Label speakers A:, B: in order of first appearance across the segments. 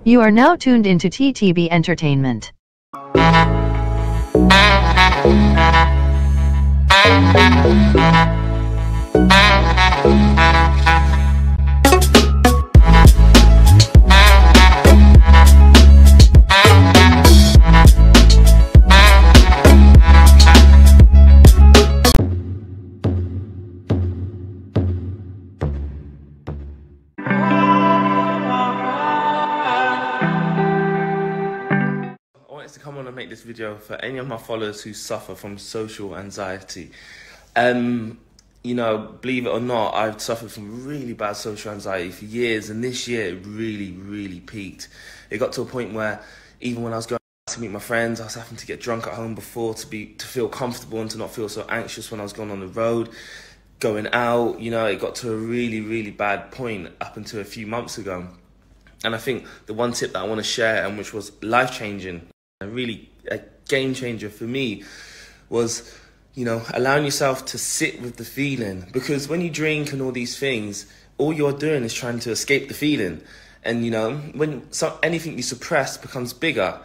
A: You are now tuned into TTB Entertainment.
B: I wanted to come on and make this video for any of my followers who suffer from social anxiety. You know, believe it or not, I've suffered from really bad social anxiety for years, and this year it really peaked. It got to a point where even when I was going out to meet my friends, I was having to get drunk at home before to feel comfortable and to not feel so anxious when I was going on the road, going out. You know, it got to a really bad point up until a few months ago. And I think the one tip that I want to share, and which was life-changing, really a game changer for me, was, you know, allowing yourself to sit with the feeling. Because when you drink and all these things, all you're doing is trying to escape the feeling. And, you know, when anything you suppress becomes bigger.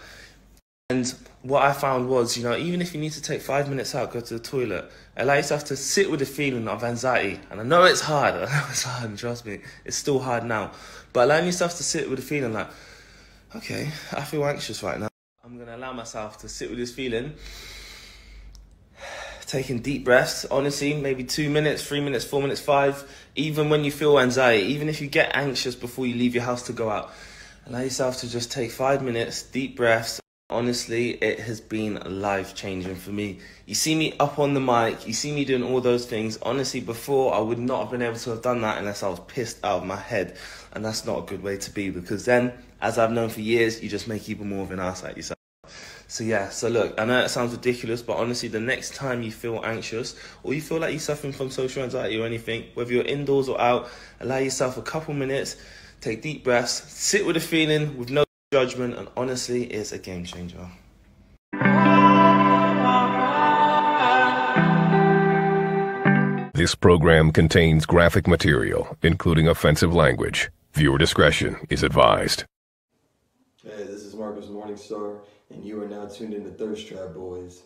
B: And what I found was, you know, even if you need to take 5 minutes out, go to the toilet, allow yourself to sit with the feeling of anxiety. And I know it's hard, and trust me, it's still hard now. But allowing yourself to sit with the feeling like, okay, I feel anxious right now. I'm going to allow myself to sit with this feeling, taking deep breaths, honestly, maybe 2 minutes, 3 minutes, 4 minutes, 5, even when you feel anxiety, even if you get anxious before you leave your house to go out, allow yourself to just take 5 minutes, deep breaths. Honestly, it has been life-changing for me. You see me up on the mic, you see me doing all those things. Honestly, before, I would not have been able to have done that unless I was pissed out of my head. And that's not a good way to be, because then, as I've known for years, you just make even more of an ass at yourself. So yeah, so look, I know it sounds ridiculous, but honestly, the next time you feel anxious or you feel like you're suffering from social anxiety or anything, whether you're indoors or out, allow yourself a couple minutes, take deep breaths, sit with the feeling with no judgment, and honestly, it's a game changer.
C: This program contains graphic material, including offensive language. Viewer discretion is advised.
D: Hey, this is Marcus Morningstar, and you are now tuned in to Thirst Trap Boys.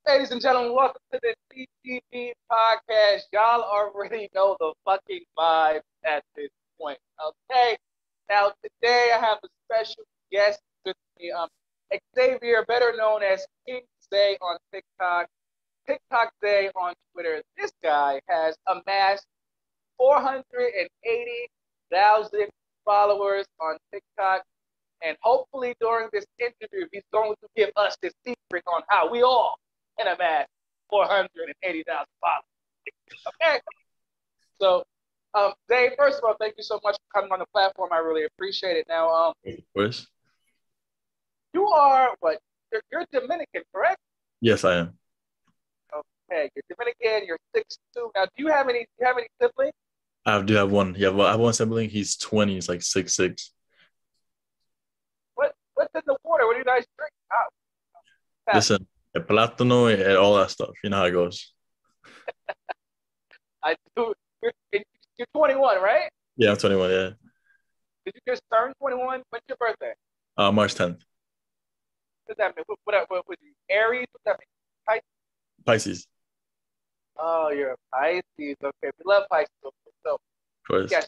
E: Ladies and gentlemen, welcome to the TTB podcast. Y'all already know the fucking vibe at this point, okay? Now, today I have a special guest with me, Xavier, better known as King Zay on TikTok, TikTok Zay on Twitter. This guy has amassed 480,000 followers on TikTok, and hopefully during this interview, he's going to give us the secret on how we all and I'm at 480,000 followers. Okay. So, Dave, first of all, thank you so much for coming on the platform. I really appreciate it. Now,
F: Of course.
E: You are what? You're Dominican, correct?
F: Yes, I am.
E: Okay, you're Dominican. You're 6'2". Now, do you have any siblings?
F: I do have one. Yeah, well, I have one sibling. He's 20. He's like 6'6".
E: What's in the water? What do you guys drink?
F: Listen, el plátano and all that stuff. You know how it goes.
E: I do. You're 21, right?
F: Yeah, I'm 21. Yeah.
E: Did you just turn 21? When's your birthday?
F: March 10th.
E: What does that mean? What was you? Aries? What does that mean?
F: Pisces.
E: Oh, you're a Pisces. Okay, we love Pisces. So,
F: Of course.
E: yes,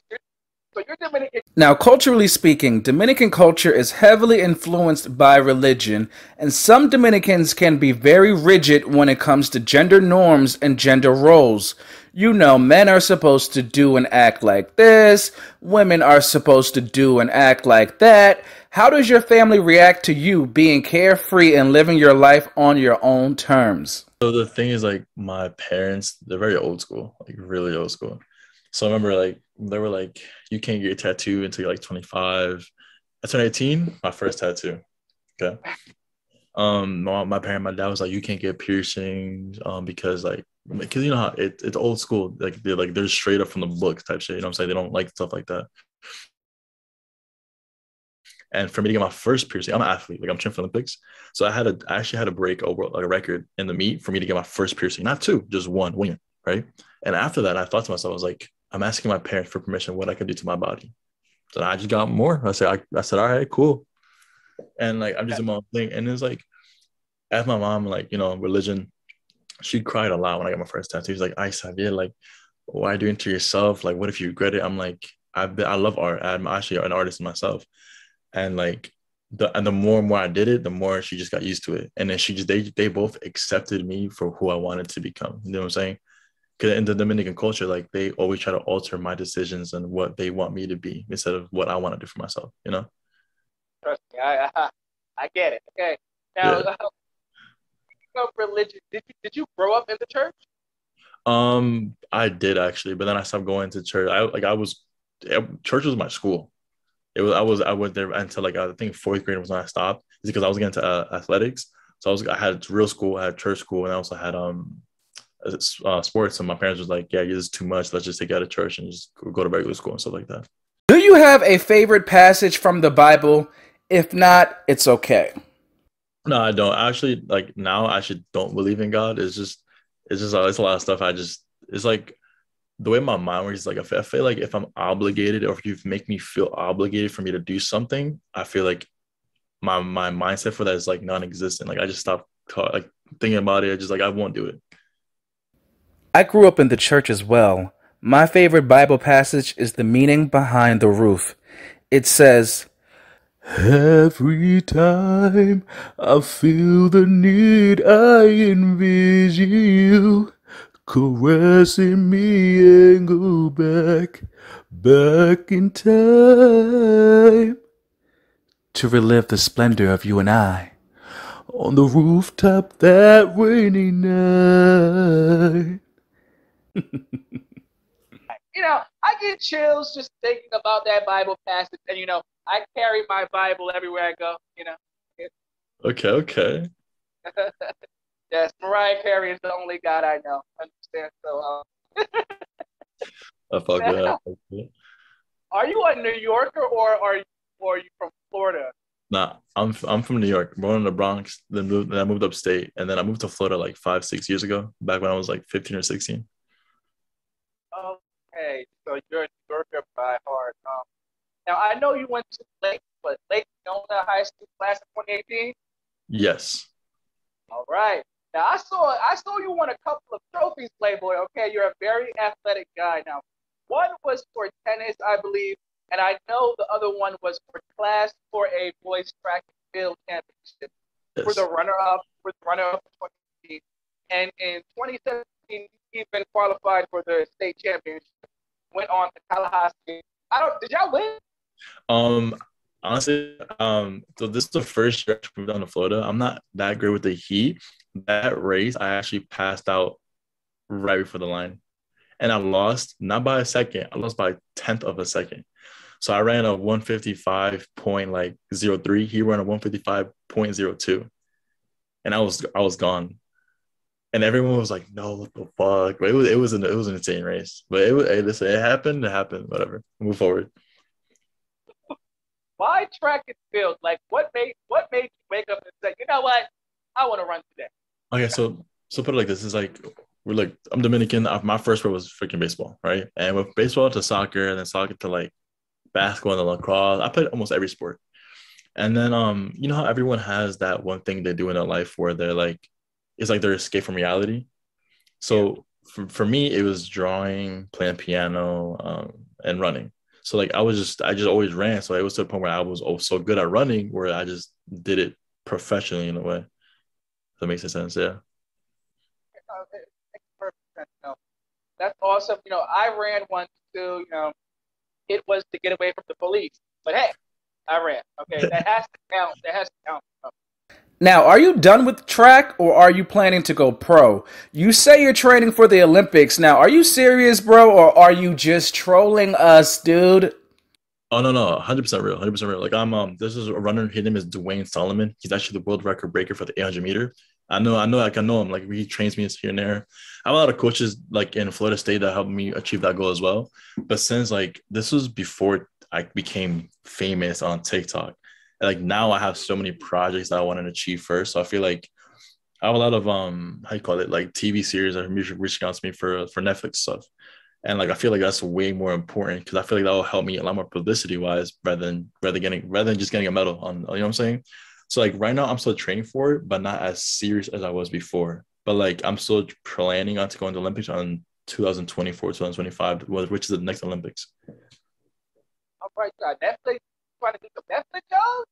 E: So you're Dominican.
G: Now, culturally speaking, Dominican culture is heavily influenced by religion, and some Dominicans can be very rigid when it comes to gender norms and gender roles. You know, men are supposed to do and act like this, women are supposed to do and act like that. How does your family react to you being carefree and living your life on your own terms?
F: So the thing is, like, my parents, they're very old school, like really old school. So I remember, like, they were like, you can't get a tattoo until you're like 25. I turned 18, my first tattoo. Okay. My parent, my dad was like, you can't get piercings, because you know how it's old school. Like they're straight up from the books type shit. You know what I'm saying? They don't like stuff like that. And for me to get my first piercing, I'm an athlete, like I'm training for Olympics. So I actually had to break a record in the meet for me to get my first piercing, not two, just one wing, right? And after that, I thought to myself, I was like, I'm asking my parents for permission what I can do to my body. So I just got more. I said, all right, cool. And like I'm just doing my own thing. And it's like, as my mom, like, you know, religion, she cried a lot when I got my first tattoo. She's like, Xavier, like, why are you doing it to yourself? Like, what if you regret it? I'm like, I love art. I'm actually an artist myself. And like the more and more I did it, the more she just got used to it. And then they both accepted me for who I wanted to become. You know what I'm saying? Because in the Dominican culture, like they always try to alter my decisions and what they want me to be instead of what I want to do for myself, you know?
E: Trust me, I get it. Okay. Now, of religion, did you grow up in the church?
F: I did actually, but then I stopped going to church. Church was my school. I went there until like I think fourth grade was when I stopped. It's because I was getting into athletics. So I had real school, I had church school, and I also had sports. And my parents was like, "Yeah, this is too much. Let's just take you out of church and just go to regular school and stuff like that."
G: Do you have a favorite passage from the Bible? If not, it's okay.
F: No, I don't. Actually, like now, I actually don't believe in God. It's a lot of stuff. It's like the way my mind works. Like I feel like if I'm obligated, or if you make me feel obligated for me to do something, I feel like my mindset for that is like non-existent. Like I just stop like thinking about it. I won't do it.
G: I grew up in the church as well. My favorite Bible passage is the meaning behind the roof. It says, every time I feel the need, I envision you caressing me and go back in time to relive the splendor of you and I on the rooftop that rainy night.
E: You know, I get chills just thinking about that Bible passage, and you know, I carry my Bible everywhere I go. You know.
F: Okay.
E: Yes, Mariah Carey is the only God I know. Understand? So.
F: I fuck that.
E: Are you a New Yorker or are you from Florida?
F: Nah, I'm from New York, born in the Bronx. Then I moved upstate, and then I moved to Florida like 5-6 years ago. Back when I was like 15 or 16.
E: Okay, so you're a New Yorker by heart. Now I know you went to Lake Nona High School class of 2018.
F: Yes.
E: All right. Now I saw you won a couple of trophies, Playboy. Okay, you're a very athletic guy. Now, one was for tennis, I believe, and I know the other one was for Class 4A boys track and field championship.
F: Yes.
E: For the runner-up of 2018, and in 2017 he even qualified for the state championship. Went on to Tallahassee. Did y'all win?
F: Honestly, so this is the first year I moved down to Florida. I'm not that great with the heat. That race, I actually passed out right before the line. And I lost, not by a second. I lost by a tenth of a second. So I ran a 155.03. He ran a 155.02. And I was gone. And everyone was like, "No, what the fuck?" But it was an insane race. But it happened. It happened. Whatever. Move forward.
E: Why track and field? Like, what made you wake up and say, "You know what? I want to run today"?
F: Okay, so put it like this: it's like I'm Dominican. My first sport was freaking baseball, right? And with baseball to soccer, and then soccer to like basketball and lacrosse, I played almost every sport. And then you know how everyone has that one thing they do in their life where they're like, it's like their escape from reality. So for me, it was drawing, playing piano, and running. So like I just always ran. So it was to the point where I was so good at running where I just did it professionally in a way. If that makes sense. Yeah.
E: It makes perfect sense. That's awesome. I ran once too. It was to get away from the police. But hey, I ran. Okay, that has to count. That has to count.
G: Now, are you done with track or are you planning to go pro? You say you're training for the Olympics. Now, are you serious, bro, or are you just trolling us, dude?
F: Oh no, 100% real, 100% real. Like this is a runner. His name is Dwayne Solomon. He's actually the world record breaker for the 800 meter. I know, like I know him. Like he trains me here and there. I have a lot of coaches like in Florida State that helped me achieve that goal as well. But since like this was before I became famous on TikTok, and, like now I have so many projects that I want to achieve first. So I feel like I have a lot of how you call it, like TV series that are reaching out to me for Netflix stuff. And like I feel like that's way more important because I feel like that will help me a lot more publicity wise rather than just getting a medal on, you know what I'm saying? So like right now I'm still training for it, but not as serious as I was before. But like I'm still planning on to go into Olympics on 2024, 2025, which is the next Olympics.
E: All right, Netflix trying to do some Netflix shows?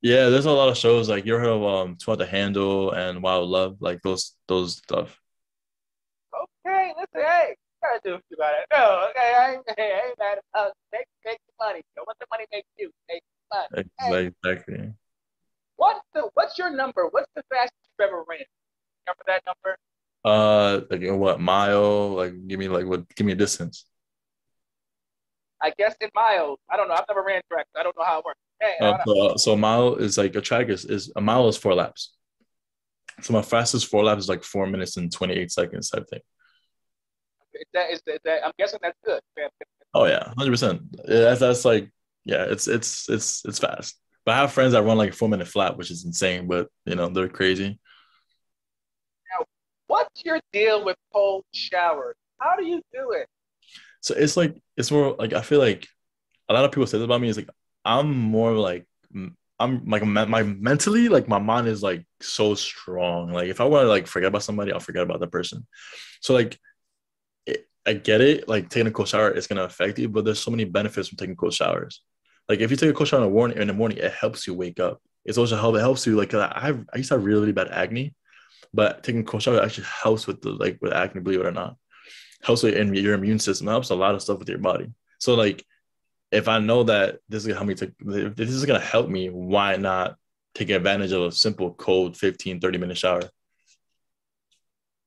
F: Yeah, there's a lot of shows like you ever heard of Too Hot to Handle and Wild Love, like those stuff.
E: Okay, listen, hey, gotta do something about it. No, okay, I ain't mad about it. Make the money. What the money makes you? Make the money.
F: Exactly.
E: What's your number? What's the fastest you've ever ran? Remember that number?
F: Like what mile? Like give me a distance.
E: I guess in miles. I don't know. I've never ran track. So I don't know how it works. Hey, I don't know.
F: So a mile is like a track is a mile is 4 laps. So my fastest 4 laps is like 4 minutes and 28 seconds, I think.
E: Is that I'm guessing that's good.
F: Oh yeah, 100%. Yeah, that's like yeah, it's fast. But I have friends that run like a 4-minute flat, which is insane. But they're crazy.
E: Now, what's your deal with cold showers? How do you do it?
F: So it's more like I feel like a lot of people say this about me. Is like I'm more like I'm like my mentally like my mind is like so strong. Like if I want to like forget about somebody, I'll forget about the person. So like I get it. Like taking a cold shower is gonna affect you, but there's so many benefits from taking cold showers. Like if you take a cold shower in the morning, it helps you wake up. It helps you like I used to have really, really bad acne, but taking a cold shower actually helps with with acne, believe it or not. Helps with your immune system. It helps a lot of stuff with your body. So like if I know that this is gonna help me, why not take advantage of a simple cold 15-30 minute shower?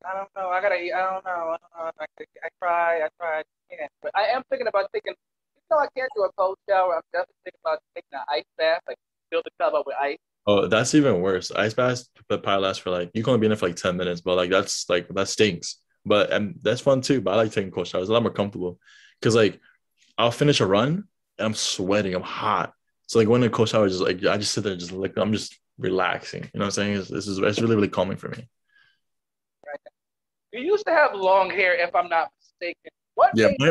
E: I don't know. I don't know. I try. I can't. But I am thinking about taking. I can't do a cold shower. I'm definitely thinking about taking an ice bath, like fill the tub up with ice.
F: Oh, that's even worse. Ice baths probably last for like you can only be in there for like 10 minutes, but like that stinks. But that's fun too. But I like taking cold showers. It's a lot more comfortable because like I'll finish a run and I'm sweating. I'm hot. So like when the cold shower is just like I just sit there and just like I'm just relaxing. You know what I'm saying? It's really, really calming for me.
E: Right. You used to have long hair, if I'm not mistaken.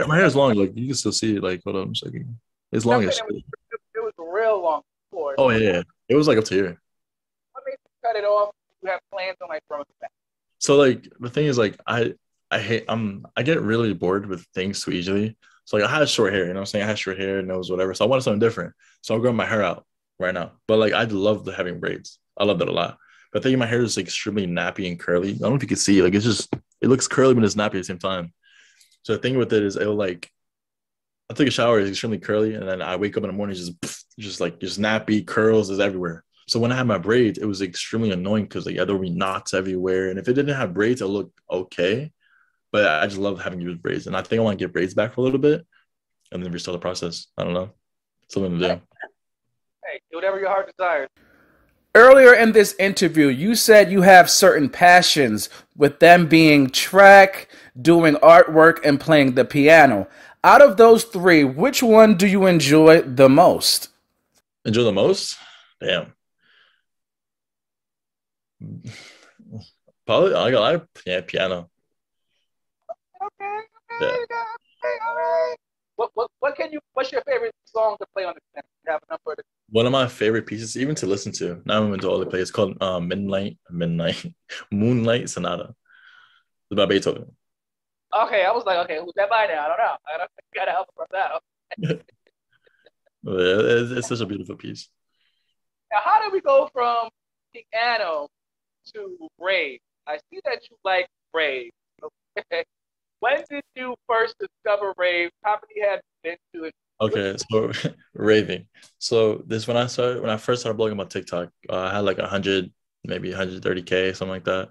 F: My hair is long. Like you can still see it. Like hold on a second. It's long as
E: it was real long before.
F: Oh yeah. It was like up to here.
E: What made you cut it off? You have plans on like growing it back.
F: So like the thing is like I get really bored with things too easily. So like I had short hair, you know what I'm saying? I had short hair, nose, whatever. So I wanted something different. So I'm growing my hair out right now. But like I love having braids. I love that a lot. But I think my hair is like extremely nappy and curly. I don't know if you can see, like it looks curly but it's nappy at the same time. So the thing with it is I take a shower, it's extremely curly, and then I wake up in the morning just nappy, curls is everywhere. So when I had my braids, it was extremely annoying because like there would be knots everywhere. And if it didn't have braids, it would look okay. But I just love having used braids. And I think I want to get braids back for a little bit and then restart the process. I don't know. Something to do.
E: Hey, do whatever your heart desires.
G: Earlier in this interview, you said you have certain passions, with them being track, doing artwork, and playing the piano. Out of those three, which one do you enjoy the most?
F: Enjoy the most? Damn. Probably piano.
E: Okay.
F: Yeah.
E: Okay, all right. What's your favorite song to play on the piano? You have a number of
F: One of my favorite pieces, even to listen to, not even to all the play, it's called Moonlight Sonata. It's by Beethoven.
E: Okay, I was like, okay, who's that by now? I don't know. I gotta help from that.
F: It's such a beautiful piece.
E: Now, how did we go from piano to rave? I see that you like rave. Okay. When did you first discover rave? How many have you been to it?
F: Okay, so raving. So this when I first started blogging on TikTok, I had like 100, maybe 130K, something like that.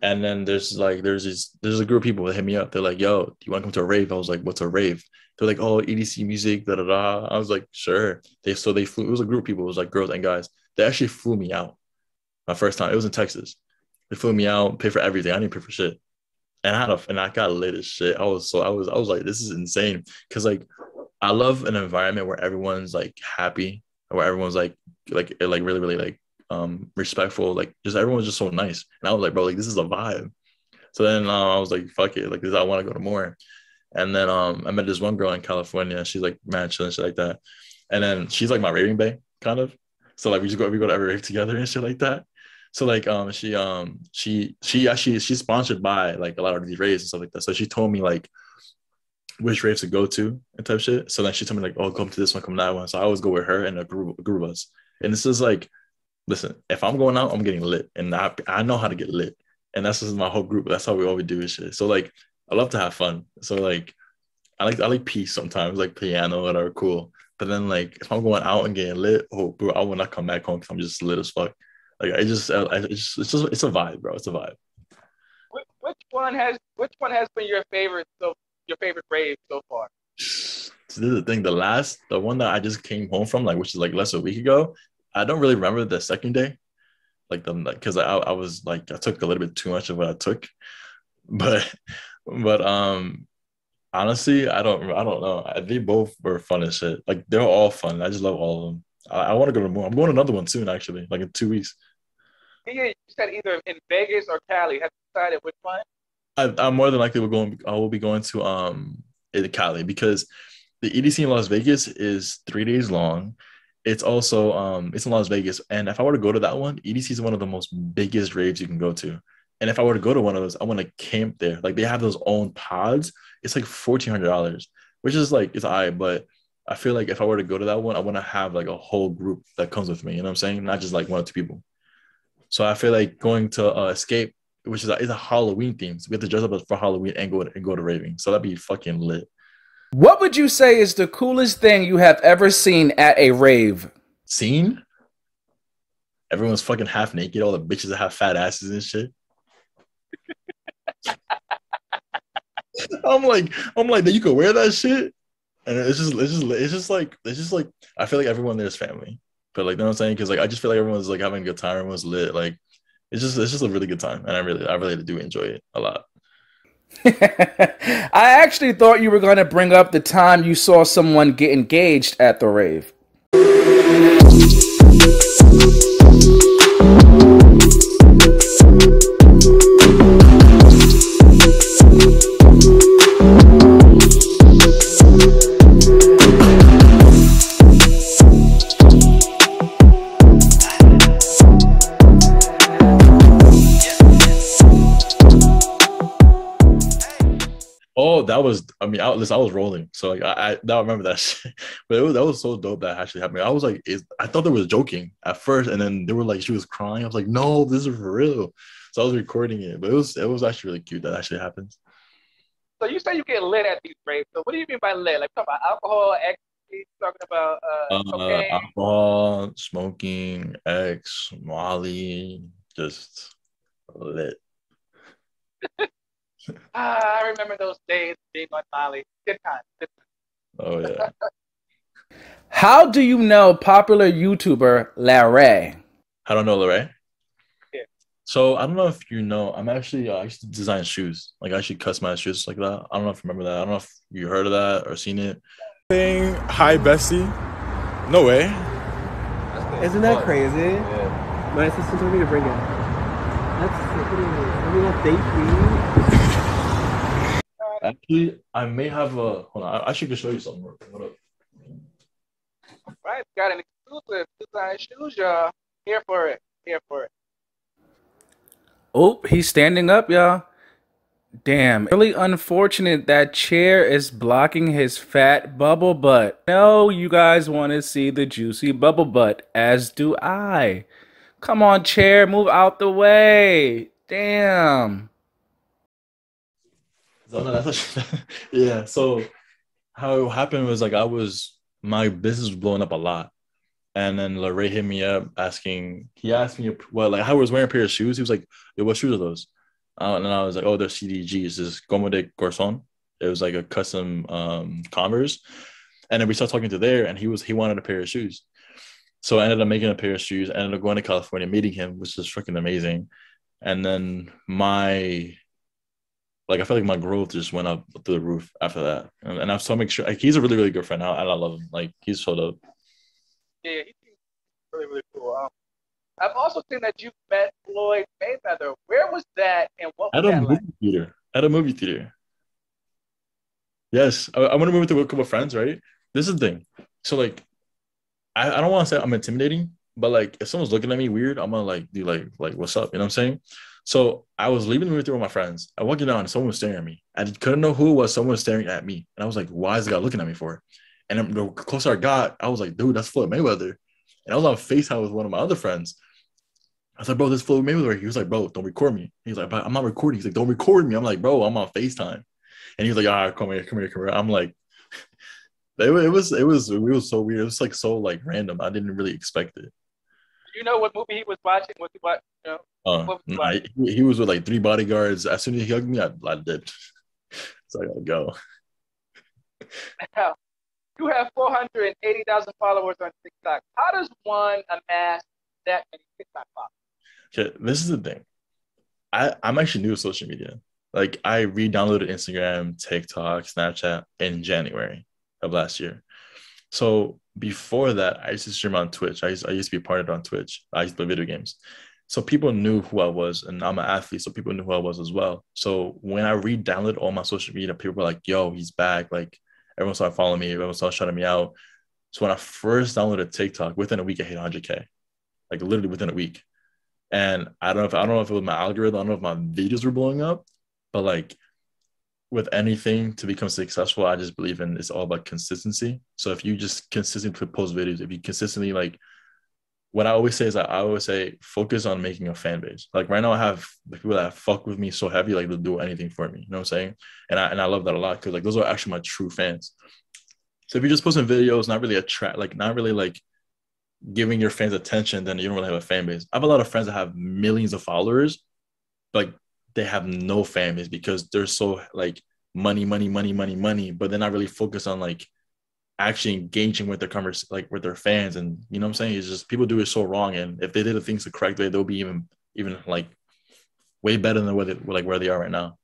F: And then there's a group of people that hit me up. They're like, "Yo, do you want to come to a rave?" I was like, "What's a rave?" They're like, "Oh, EDC music, da da da." I was like, "Sure." They flew. It was a group of people. It was like girls and guys. They actually flew me out my first time. It was in Texas. They flew me out, paid for everything. I didn't pay for shit, and I got lit as shit. I was like, this is insane because like I love an environment where everyone's like happy, where everyone's like really really like respectful, like just everyone's just so nice. And I was like, bro, like this is a vibe. So then I was like, fuck it, like this I want to go to more. And then I met this one girl in California. She's like mad chill and shit like that. And then she's like my raving bae kind of. So like we go to every rave together and shit like that. So like she actually she's sponsored by like a lot of these raves and stuff like that. So she told me like which raves to go to and type shit. So then she told me like, oh, come to this one, come to that one. So I always go with her and a group of us. And this is like, listen, if I'm going out, I'm getting lit, and I know how to get lit, and that's just my whole group. That's how we always do this shit. So like, I love to have fun. So like, I like peace sometimes, like piano, whatever, cool. But then like, if I'm going out and getting lit, oh, bro, I will not come back home because I'm just lit as fuck. Like it's a vibe, bro. It's a vibe.
E: Which one has been your favorite? So your favorite rave so far?
F: So this is the thing. The one that I just came home from, like, which is like less than a week ago. I don't really remember the second day, like because I was like I took a little bit too much of what I took, but honestly I don't know. They both were fun as shit. Like they're all fun. I just love all of them. I want to go to more. I'm going to another one soon actually, like in 2 weeks.
E: Yeah, you said either in Vegas or Cali. Have you decided which one?
F: I'm more than likely I will be going to in Cali because the EDC in Las Vegas is 3 days long. It's also it's in Las Vegas, and if I were to go to that one, EDC is one of the most biggest raves you can go to. And if I were to go to one of those, I want to camp there. Like they have those own pods. It's like $1,400, which is like it's all right, but I feel like if I were to go to that one, I want to have like a whole group that comes with me. You know what I'm saying? Not just like one or two people. So I feel like going to Escape, which is a Halloween theme. So we have to dress up for Halloween and go to raving. So that'd be fucking lit.
G: What would you say is the coolest thing you have ever seen at a rave?
F: Scene? Everyone's fucking half naked. All the bitches that have fat asses and shit. I'm like, that you could wear that shit, and it's just like I feel like everyone there is family. But like, you know what I'm saying? Because like I just feel like everyone's like having a good time. Everyone's lit. Like it's just a really good time, and I really do enjoy it a lot.
G: I actually thought you were going to bring up the time you saw someone get engaged at the rave.
F: Oh, that was, I mean, I was rolling. So like, I now remember that shit. But that was so dope that actually happened. I was like, I thought they were joking at first. And then they were like, she was crying. I was like, no, this is for real. So I was recording it, but it was actually really cute that actually happened.
E: So you say you get lit at these raves. So what do you mean by lit? Like, talking about alcohol, ecstasy, talking about cocaine?
F: Alcohol, smoking, X, Molly, just lit.
E: I remember those days being on Molly. Good time.
F: Oh yeah.
G: How do you know popular YouTuber Larray?
F: I don't know, Larray.
E: Yeah.
F: So I don't know if you know, I used to design shoes. Like I actually customize shoes like that. I don't know if you remember that. I don't know if you heard of that or seen it.
H: Hi, Bessie. No way.
I: Isn't that crazy? Yeah. My assistant told me to bring it. That's pretty little date.
F: Actually, I may have a. Hold on, I actually could show you something. Hold up.
E: Right, got an exclusive design shoes, y'all. Here for it.
G: Oh, he's standing up, y'all. Damn, really unfortunate that chair is blocking his fat bubble butt. No, you guys want to see the juicy bubble butt, as do I. Come on, chair, move out the way. Damn.
F: So, no, yeah. So how it happened was like my business was blowing up a lot. And then Larray hit me up he asked me like how I was wearing a pair of shoes. He was like, yo, what shoes are those? And I was like, oh, they're CDGs. This is Como de Corazon. It was like a custom Converse. And then we started talking to there, and he wanted a pair of shoes. So I ended up making a pair of shoes. I ended up going to California, meeting him, which is freaking amazing. And then I feel like my growth just went up through the roof after that. And I've so make sure like he's a really, really good friend now. And I love him. Like he's so dope.
E: Yeah, he's really, really cool. I've also seen that you met Floyd Mayweather. Where was that, and what was that like?
F: At a movie theater. Yes, I went to a movie with a couple of friends, right? This is the thing. So, like, I don't want to say I'm intimidating, but, like, if someone's looking at me weird, I'm going to, like, do, like, what's up? You know what I'm saying? So, I was leaving the movie theater with my friends. I walked down, and someone was staring at me. I couldn't know who it was. Someone was staring at me. And I was like, why is the guy looking at me for? And then the closer I got, I was like, dude, that's Floyd Mayweather. And I was on FaceTime with one of my other friends. I was like, bro, this Floyd Mayweather. He was like, bro, don't record me. He's like, I'm not recording. He's like, don't record me. I'm like, bro, I'm on FaceTime. And he was like, all right, come here. I'm like, it was so weird. It was like so like random. I didn't really expect it.
E: You know what movie he was watching? What he watched? You know,
F: he was with like 3 bodyguards. As soon as he hugged me, I dipped. So I gotta go.
E: Now, you have 480,000 followers on TikTok. How does one amass that many TikTok followers?
F: Okay, this is the thing. I'm actually new to social media. Like I re-downloaded Instagram, TikTok, Snapchat in January of last year. So before that, I used to stream on Twitch. I used to be partnered on Twitch. I used to play video games. So people knew who I was, and I'm an athlete, so people knew who I was as well. So when I re-downloaded all my social media, people were like, yo, he's back. Like everyone started following me. Everyone started shouting me out. So when I first downloaded TikTok, within a week, I hit 100K. Like literally within a week. And I don't know if it was my algorithm. I don't know if my videos were blowing up, but like with anything to become successful, I just believe in it's all about consistency. So if you just consistently post videos, if you consistently like, what I always say is that I always say focus on making a fan base. Like right now, I have the people that fuck with me so heavy, like they'll do anything for me. You know what I'm saying? And I love that a lot because like those are actually my true fans. So if you're just posting videos, not really like giving your fans attention, then you don't really have a fan base. I have a lot of friends that have millions of followers, but they have no fan base because they're so like money, but they're not really focused on like actually engaging with their like with their fans. And you know what I'm saying? It's just people do it so wrong. And if they did the things the correct way, they'll be even like way better than where they are right now.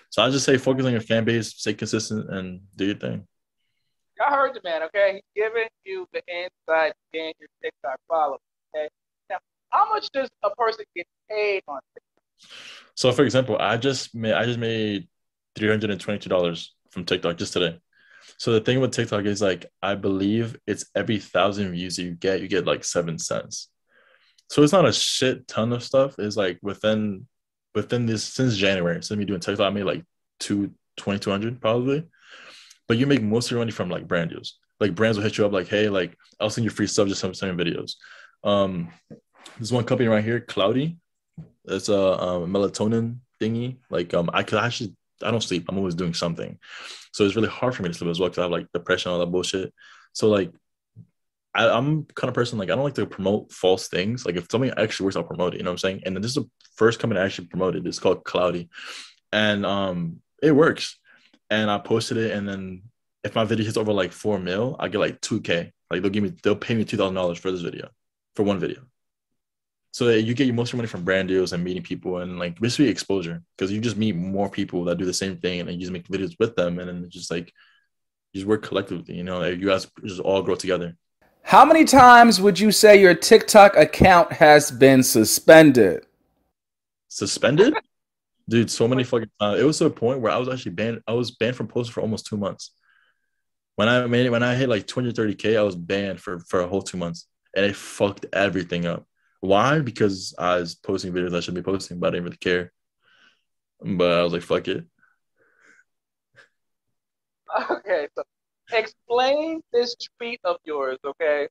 F: So I just say focus on your fan base, stay consistent, and do your thing.
E: I heard the man, okay? He's giving you the insight to gain your TikTok followers, okay? Now, how much does a person get paid on TikTok?
F: So, for example, I just made $322 from TikTok just today. So the thing with TikTok is like, I believe it's every 1,000 views you get like 7 cents. So it's not a shit ton of stuff. It's like within this since January, since me doing TikTok, I made like $2,200 probably. But you make most of your money from like brand deals. Like brands will hit you up like, hey, like I'll send you free stuff, just some videos. There's one company right here, Cloudy. It's a melatonin thingy. Like I don't sleep. I'm always doing something. So it's really hard for me to sleep as well because I have like depression, all that bullshit. So like I'm kind of person, like I don't like to promote false things. Like if something actually works, I'll promote it. You know what I'm saying? And then this is the first company I actually promoted. It's called Cloudy. And it works. And I posted it, and then if my video hits over like 4 mil, I get like 2K. Like they'll pay me $2,000 for this video, for one video. So you get most of your money from brand deals and meeting people and like basically exposure, because you just meet more people that do the same thing and then you just make videos with them, and then it's just like you just work collectively. You know, you guys just all grow together.
G: How many times would you say your TikTok account has been suspended?
F: Suspended? Dude, so many fucking times. It was to a point where I was actually banned. I was banned from posting for almost 2 months. When I hit like 230K, I was banned for a whole 2 months, and it fucked everything up. Why? Because I was posting videos I shouldn't be posting, but I didn't really care. But I was like, fuck it.
E: Okay, so explain this tweet of yours, okay?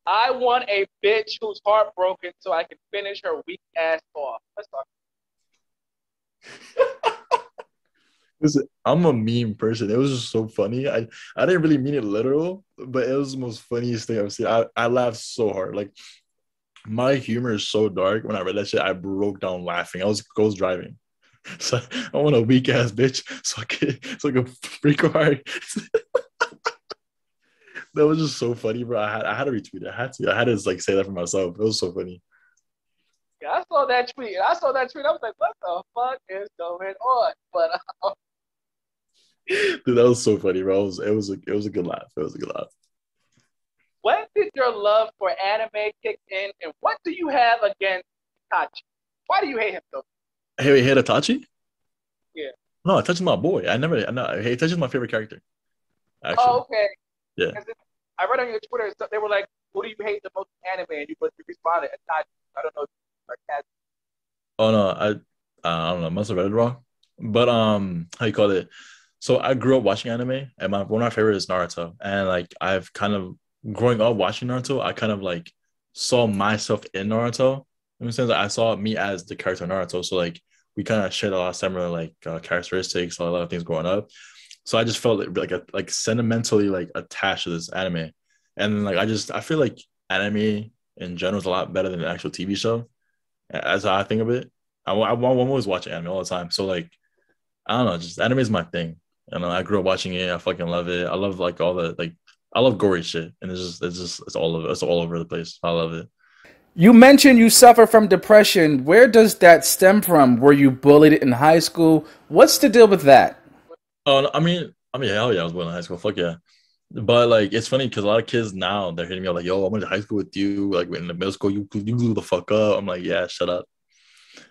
E: I want a bitch who's heartbroken so I can finish her weak ass off. Let's talk.
F: Listen, I'm a meme person. It was just so funny. I didn't really mean it literal, but it was the most funniest thing I've seen. I laughed so hard. Like my humor is so dark. When I read that shit, I broke down laughing. I was driving. So I want a weak ass bitch so I can freak hard. That was just so funny, bro. I had to retweet it. I had to like say that for myself. It was so funny.
E: Yeah, I saw that tweet. I was like, what the fuck is going on? But
F: Dude, that was so funny, bro. It was a good laugh. It was a good laugh.
E: when did your love for anime kick in, and what do you have against Tachi? Why do you hate him though?
F: Hey, wait, hit Itachi?
E: Yeah.
F: No, Itachi's my boy. I know. Hey, Itachi's my favorite character. Actually.
E: Oh, okay.
F: Yeah.
E: I read on your Twitter, they were like, who do you hate the most in anime? And you responded, Itachi. I don't know if you are cat.
F: Oh no, I don't know. I must have read it wrong. But how you call it? So I grew up watching anime, and one of my favorite is Naruto. And like I've kind of growing up watching Naruto, I kind of like saw myself in Naruto. In a sense, I saw me as the character Naruto. So like we kind of shared a lot of similar like characteristics, a lot of things growing up. So I just felt like sentimentally like attached to this anime, and then, like I feel like anime in general is a lot better than the actual TV show. As I think of it, I'm always watching anime all the time. So like I don't know, just anime is my thing. And I grew up watching it. I fucking love it. I love like all the like I love gory shit, and it's all over the place. I love it.
G: You mentioned you suffer from depression. Where does that stem from? Were you bullied in high school? What's the deal with that?
F: Oh, no, hell yeah, I was going to high school. Fuck yeah. But like, it's funny because a lot of kids now they're hitting me up like, "Yo, I went to high school with you. Like, in the middle school, you blew the fuck up." I'm like, "Yeah, shut up."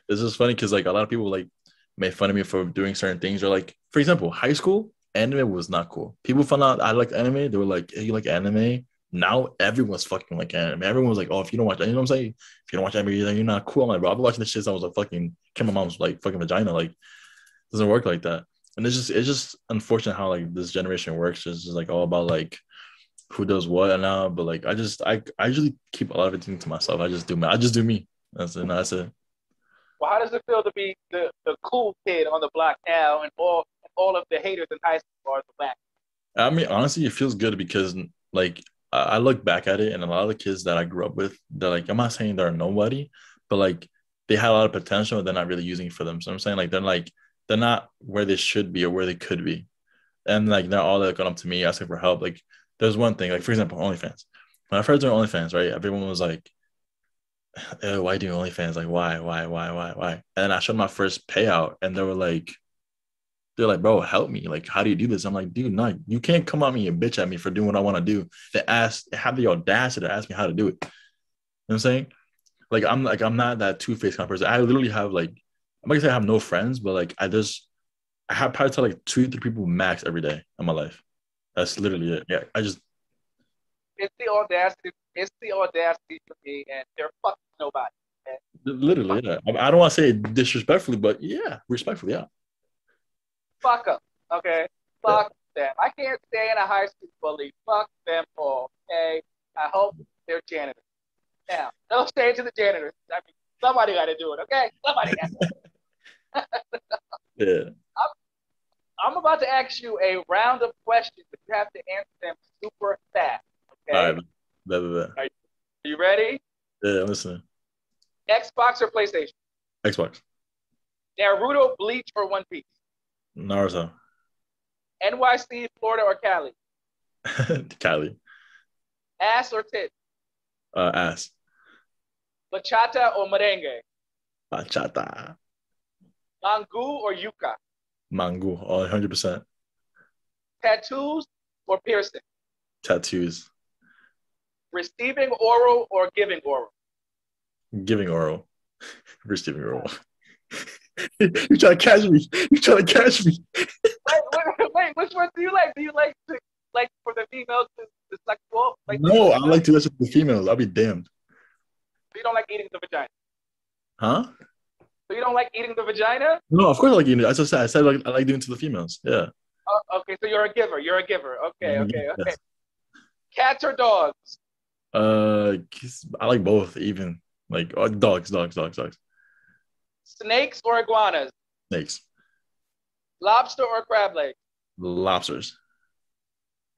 F: It's just funny because like a lot of people like made fun of me for doing certain things. Or like, for example, high school anime was not cool. People found out I like anime. They were like, "Hey, you like anime?" Now everyone's fucking like anime. Everyone's like, "Oh, if you don't watch, you know what I'm saying? If you don't watch anime, then you're not cool." I'm like, bro, I've been watching this shit since I was like fucking came my mom's like fucking vagina. Like, it doesn't work like that. And it's just unfortunate how like this generation works. It's just like all about like who does what and now. But like I usually keep a lot of everything to myself. I just do me. That's it. That's it.
E: Well, how does it feel to be the cool kid on the block now, and all of the haters in high school are the back?
F: I mean, honestly, it feels good because like I look back at it, and a lot of the kids that I grew up with, they're like, I'm not saying they're nobody, but like they had a lot of potential, and they're not really using it for them. So I'm saying like they're not where they should be or where they could be, and like they're all that got up to me asking for help. Like there's one thing, like for example, OnlyFans. When I first doing OnlyFans, right, everyone was like, why do OnlyFans? Like why? And then I showed my first payout, and they're like, bro, help me. Like, how do you do this? I'm like, dude, no, you can't come at me and bitch at me for doing what I want to do. They have the audacity to ask me how to do it. You know what I'm saying? I'm not that two-faced kind of person. I literally have like, I'm not gonna say I have no friends, but like I have probably tell like 2 3 people max every day in my life. That's literally it. Yeah.
E: It's the audacity. It's the audacity for me, and they're fucking nobody. Man.
F: Literally, yeah. I don't want to say it disrespectfully, but yeah, respectfully, yeah.
E: Fuck them. Okay. Fuck them. I can't stand a high school bully. Fuck them all. Okay. I hope they're janitors. Now, don't say it to the janitors. I mean, somebody got to do it. Okay. Somebody got to.
F: Yeah.
E: I'm about to ask you a round of questions, but you have to answer them super fast. Okay.
F: All right.
E: Are you ready?
F: Yeah, I'm listening.
E: Xbox or PlayStation?
F: Xbox.
E: Naruto, Bleach, or One Piece?
F: Naruto.
E: NYC, Florida, or Cali?
F: Cali.
E: Ass or tit?
F: Ass.
E: Bachata or merengue?
F: Bachata.
E: Mangu or yuca?
F: Mango. 100%.
E: Tattoos or piercing?
F: Tattoos.
E: Receiving oral or giving oral?
F: Giving oral. Receiving oral. You trying to catch me? You trying to catch me?
E: Wait. Which one do you like? Do you like for the females to suck you off? Like,
F: no, I like to listen to the females. I'll be damned.
E: You don't like eating the vagina?
F: Huh?
E: So you don't like eating the vagina?
F: No, of course I like eating it. As I said, like, I like doing it to the females. Yeah.
E: Oh, okay, so you're a giver. You're a giver. Okay, okay, okay.
F: Yes.
E: Cats or dogs?
F: I like both, even like dogs.
E: Snakes or iguanas?
F: Snakes.
E: Lobster or crab leg?
F: Lobsters.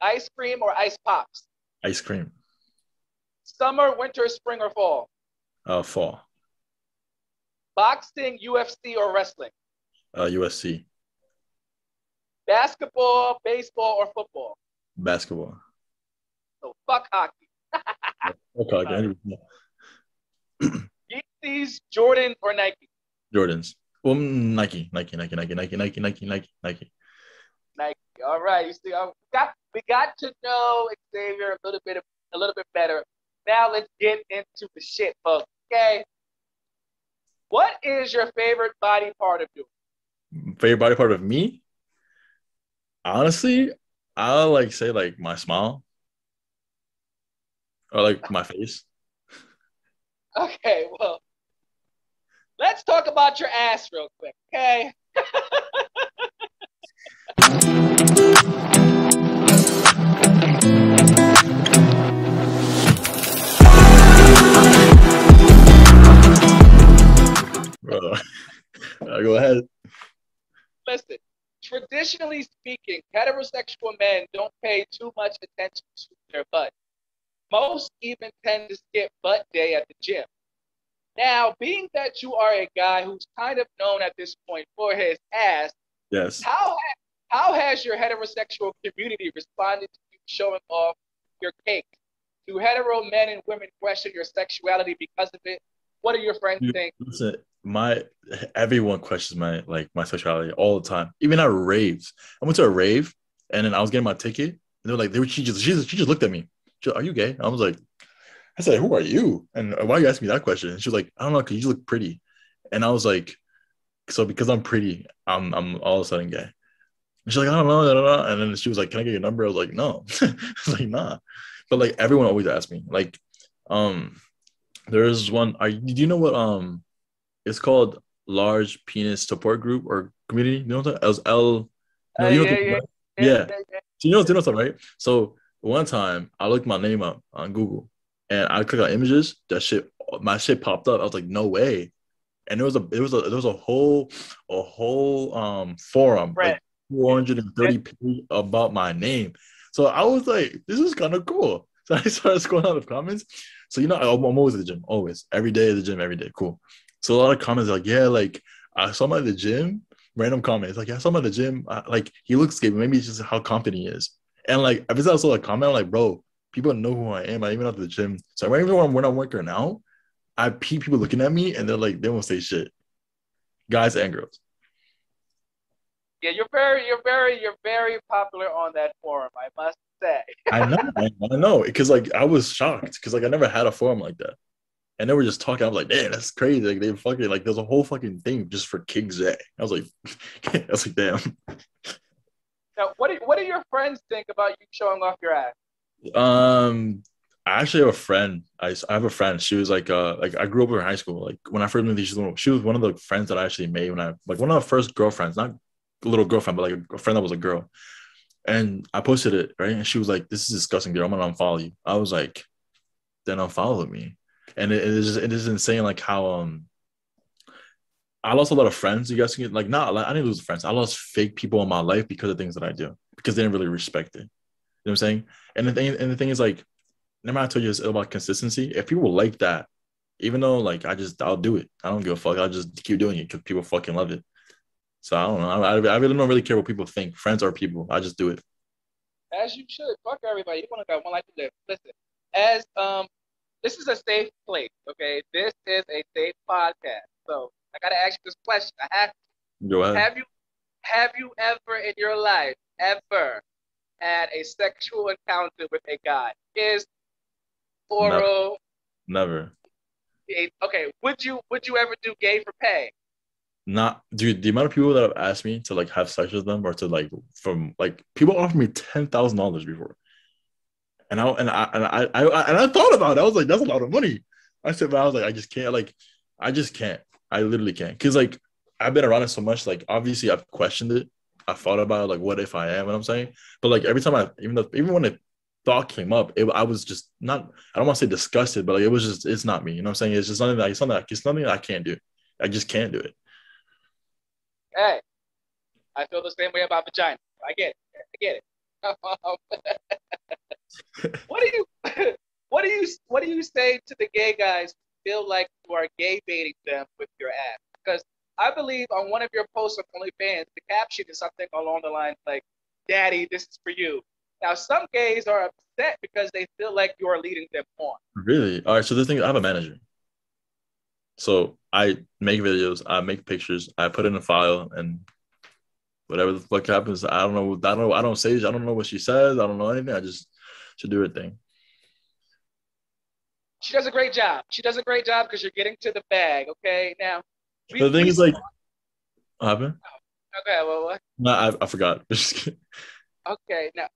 E: Ice cream or ice pops?
F: Ice cream.
E: Summer, winter, spring, or fall?
F: Fall.
E: Boxing, UFC, or wrestling?
F: USC.
E: Basketball, baseball, or football?
F: Basketball.
E: So fuck hockey.
F: Okay.
E: Yeezys, Jordans, or Nike?
F: Jordans. Well, Nike.
E: Nike. All right. You see, we got to know Xavier a little bit better. Now let's get into the shit, folks. Okay. What is your favorite body part of you?
F: Favorite body part of me? Honestly, I'll like say like my smile or like my face.
E: Okay, well, let's talk about your ass real quick, okay?
F: Go ahead.
E: Listen, traditionally speaking, heterosexual men don't pay too much attention to their butt. Most even tend to skip butt day at the gym. Now, being that you are a guy who's kind of known at this point for his ass,
F: yes.
E: How has your heterosexual community responded to you showing off your cake? Do hetero men and women question your sexuality because of it? What do your friends think?
F: Listen, everyone questions my sexuality all the time. Even at raves. I went to a rave and then I was getting my ticket and they're like, she just looked at me. She was, are you gay? I was like, I said, who are you? And why are you asking me that question? And she was like, I don't know, because you look pretty. And I was like, so because I'm pretty, I'm all of a sudden gay. And she's like, I don't know. And then she was like, can I get your number? I was like, no. I was like, nah. But like everyone always asks me. Like, there's one. Do you know what it's called? Large Penis Support Group or Community? You know what that? Yeah. So you know what's up, right? So one time I looked my name up on Google and I clicked on images. My shit popped up. I was like, no way. And there was a whole forum, like 430 pages about my name. So I was like, this is kind of cool. So I started scrolling out of comments. So I'm always at the gym, always, every day at the gym, every day. Cool. So a lot of comments like, yeah, like I saw him at the gym. Random comments like, yeah, I saw him at the gym. Like he looks gay, but maybe it's just how confident he is. And like every time I saw a comment, I'm like, bro, people know who I am. I even at the gym. So even when I'm working now, I peep people looking at me and they're like, they won't say shit. Guys and girls.
E: Yeah, you're very popular on that forum, I must say.
F: I know. Because like I was shocked because like I never had a forum like that. And they were just talking. I was like, damn, that's crazy. Like they fucking like there's a whole fucking thing just for King Zay. I was like, damn.
E: Now, what do your friends think about you showing off your ass?
F: I actually have a friend. I have a friend. She was like I grew up with her in high school. Like when I first met her, she was one of the friends that I actually made when I like one of the first girlfriends, not a little girlfriend, but like a friend that was a girl. And I posted it, right? And she was like, this is disgusting, dude. I'm gonna unfollow you. I was like, then unfollow me. And it is insane like how I lost a lot of friends. You guys can like not I didn't lose friends. I lost fake people in my life because of things that I do because they didn't really respect it. You know what I'm saying? And the thing is like, remember I told you it's about consistency. If people like that, even though like I'll do it. I don't give a fuck. I'll just keep doing it because people fucking love it. So I don't know. I really don't really care what people think. Friends are people. I just do it.
E: As you should. Fuck everybody. You want to got one life to live. Listen, as this is a safe place, okay? This is a safe podcast. So I gotta ask you this question. I have to.
F: Go ahead.
E: Have you ever in your life ever had a sexual encounter with a guy? Is oral?
F: Never.
E: Okay. Would you ever do gay for pay?
F: Not, dude. The amount of people that have asked me to like have sex with them or to like from like people offered me $10,000 before, and I thought about it. I was like, that's a lot of money. I said, but I was like, I just can't. Like, I just can't. I literally can't. Because like I've been around it so much. Like obviously I've questioned it. I thought about it, like what if I am? What I'm saying. But like every time even when the thought came up, I was just not. I don't want to say disgusted, but like it was just it's not me. You know what I'm saying? It's just something that it's something that I can't do. I just can't do it.
E: Hey, I feel the same way about vagina. I get it. What do you what do you say to the gay guys who feel like you are gay baiting them with your ass? Because I believe on one of your posts on OnlyFans, the caption is something along the lines like, "Daddy, this is for you." Now, some gays are upset because they feel like you are leading them on.
F: Really? All right. So the thing, I have a manager. So I make videos, I make pictures, I put in a file, and whatever the fuck happens, I don't know. I don't say. I don't know what she says. I don't know anything. I just should do her thing.
E: She does a great job. She does a great job because you're getting to the bag. Okay. Now,
F: The thing is, like, what happened?
E: Okay. Well, what?
F: No, I forgot.
E: Okay. Now,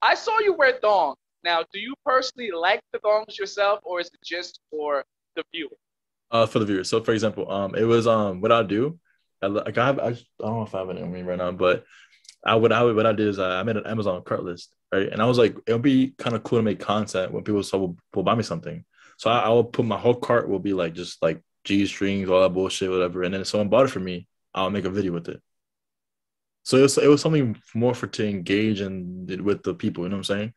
E: I saw you wear thongs. Now, do you personally like the thongs yourself, or is it just for the viewer?
F: For the viewers. So, for example, it was what I do. I don't know if I have it on me right now, but what I did is I made an Amazon cart list, right? And I was like, it would be kind of cool to make content when people will buy me something. So I will put my whole cart will be like just like G strings, all that bullshit, whatever. And then if someone bought it for me, I'll make a video with it. So it was something more to engage with the people, you know what I'm saying?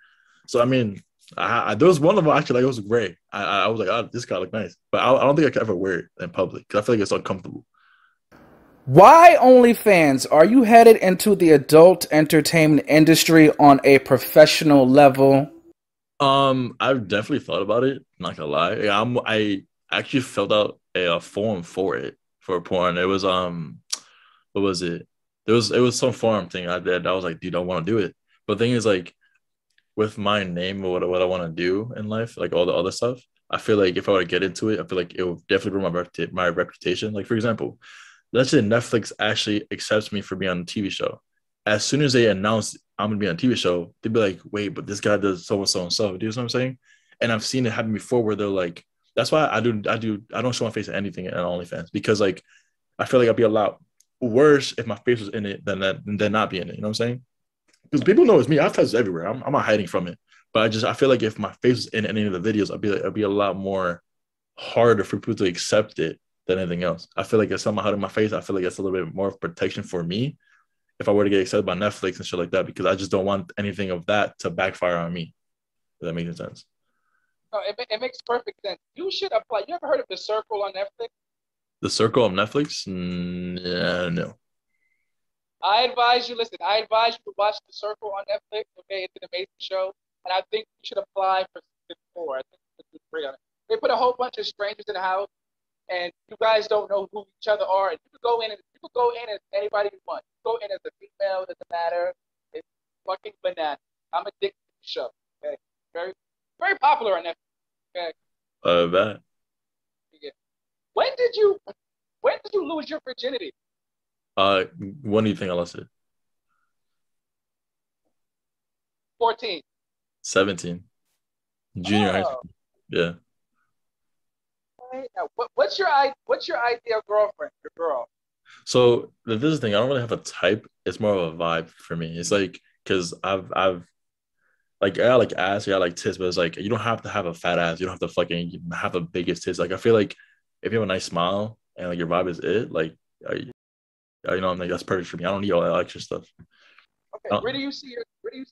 F: So I mean, there was one of them actually, like, it was gray. I was like, oh, this guy look nice, but I don't think I could ever wear it in public because I feel like it's uncomfortable.
G: Why OnlyFans? Are you headed into the adult entertainment industry on a professional level?
F: I've definitely thought about it. Not gonna lie, I actually filled out a form for porn. It was what was it? It was some forum thing I did. I was like, dude, I want to do it. But the thing is, like, with my name or what I want to do in life, like all the other stuff, I feel like if I were to get into it, I feel like it would definitely bring my reputation. Like, for example, let's say Netflix actually accepts me for being on a TV show. As soon as they announce I'm gonna be on a TV show, they'd be like, wait, but this guy does so and so and so. Do you know what I'm saying? And I've seen it happen before where they're like, that's why I don't show my face in anything in OnlyFans because like I feel like I'd be a lot worse if my face was in it than not be in it. You know what I'm saying? Because people know it's me. I have faces everywhere. I'm not hiding from it. But I feel like if my face was in any of the videos, I'd be a lot more harder for people to accept it than anything else. I feel like if someone hiding my face, I feel like it's a little bit more of protection for me if I were to get accepted by Netflix and shit like that, because I just don't want anything of that to backfire on me. If that makes sense.
E: No, it makes perfect sense. You should apply. You ever heard of The Circle on Netflix?
F: The Circle on Netflix? Yeah, no.
E: I advise you to watch The Circle on Netflix. Okay, it's an amazing show, and I think you should apply for season 4. I think it's great on it. They put a whole bunch of strangers in the house, and you guys don't know who each other are. And you can go in as anybody you want. You go in as a female, doesn't matter. It's fucking bananas. I'm addicted to the show. Okay, very, very popular on Netflix. Okay.
F: That.
E: Yeah. When did you lose your virginity?
F: When do you think I lost it?
E: 14.
F: 17. Junior high school. Yeah.
E: Now, what's your ideal girlfriend? Your girl.
F: So this is the thing. I don't really have a type. It's more of a vibe for me. It's like because I've like I like ass, yeah, I like tits, but it's like you don't have to have a fat ass. You don't have to fucking have the biggest tits. Like I feel like if you have a nice smile and like your vibe is it, like I'm like that's perfect for me. I don't need all that extra stuff.
E: Okay, where do you see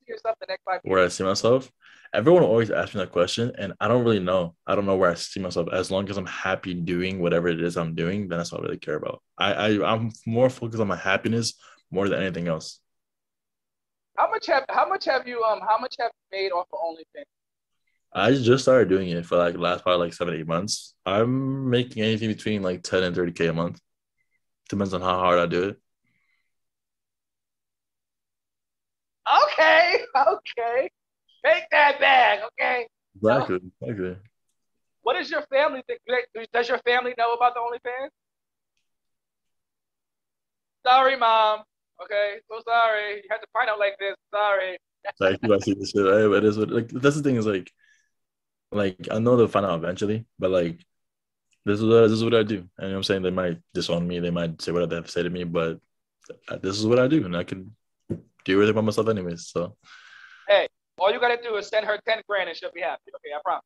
E: yourself the next 5 years?
F: Where I see myself? Everyone always asks me that question, and I don't really know. I don't know where I see myself. As long as I'm happy doing whatever it is I'm doing, then that's what I really care about. I'm more focused on my happiness more than anything else.
E: How much have you made off of OnlyFans?
F: I just started doing it for like the last probably like 7-8 months. I'm making anything between like 10 and 30K a month. Depends on how hard I do it.
E: Okay. Take that bag, okay?
F: Exactly.
E: What does your family think? Does your family know about the OnlyFans? Sorry, Mom. Okay, so sorry. You had to find out like this. Sorry.
F: Like, I see this shit. It is what, like, that's the thing is like I know they'll find out eventually, but like this is what I do. And you know what I'm saying? They might disown me, they might say whatever they have to say to me, but this is what I do, and I can do everything by myself anyways. So
E: hey, all you gotta do is send her 10 grand and she'll be happy. Okay, I promise.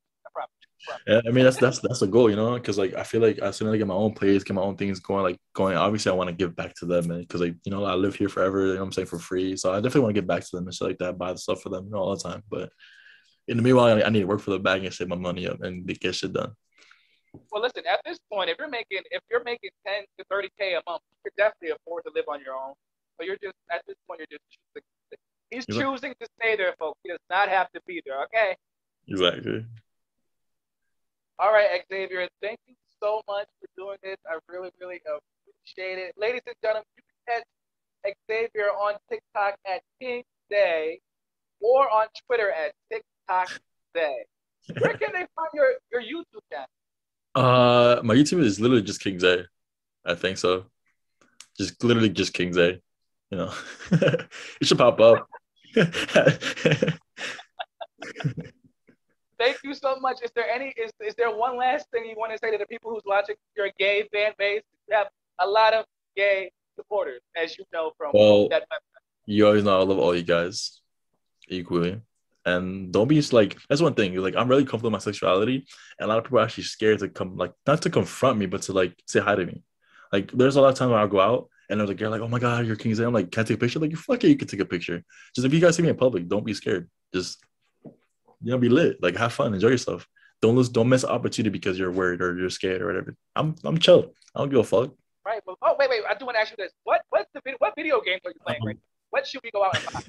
F: yeah, I mean that's the goal, you know, because like I feel like as soon as I get my own place, get my own things going, obviously I want to give back to them, and because like, you know, I live here forever, you know what I'm saying, for free. So I definitely want to give back to them and shit like that, buy the stuff for them, you know, all the time. But in the meanwhile, I need to work for the bag and save my money up and get shit done.
E: Well, listen, at this point, if you're making 10 to 30K a month, you could definitely afford to live on your own. But you're just at this point, you're just choosing. He's choosing to stay there, folks. He does not have to be there. Okay.
F: Exactly.
E: All right, Xavier. Thank you so much for doing this. I really, really appreciate it, ladies and gentlemen. You can catch Xavier on TikTok at King Day, or on Twitter at TikTok Day. Where can they find your YouTube channel?
F: My YouTube is literally just King Zay. I think so. Just literally just King Zay. You know, it should pop up.
E: Thank you so much. Is there one last thing you want to say to the people who's watching your gay fan base? You have a lot of gay supporters, as you know from that website.
F: You always know I love all you guys equally. And don't be like, that's one thing. Like, I'm really comfortable with my sexuality, and a lot of people are actually scared to come, like, not to confront me, but to like say hi to me. Like, there's a lot of times where I'll go out and there's like, you're like, oh my God, you're King Zay. I'm like, can I take a picture? Like, you fuck it, you can take a picture. Just if you guys see me in public, don't be scared. Just, you know, be lit. Like, have fun, enjoy yourself. Don't miss an opportunity because you're worried or you're scared or whatever. I'm chill. I don't give a fuck.
E: Right. But wait. I do want to ask you this. What video games are you playing right now? What should we go out and buy?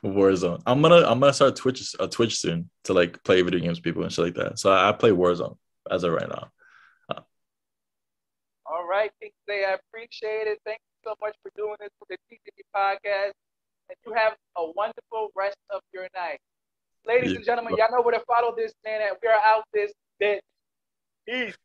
F: Warzone. I'm gonna start Twitch soon to like play video games with people and shit like that. So I play Warzone as of right now.
E: All right, King Zay, I appreciate it. Thank you so much for doing this for the TTV podcast. And you have a wonderful rest of your night. Ladies and gentlemen, y'all know where to follow this man at. We are out this bitch. Peace.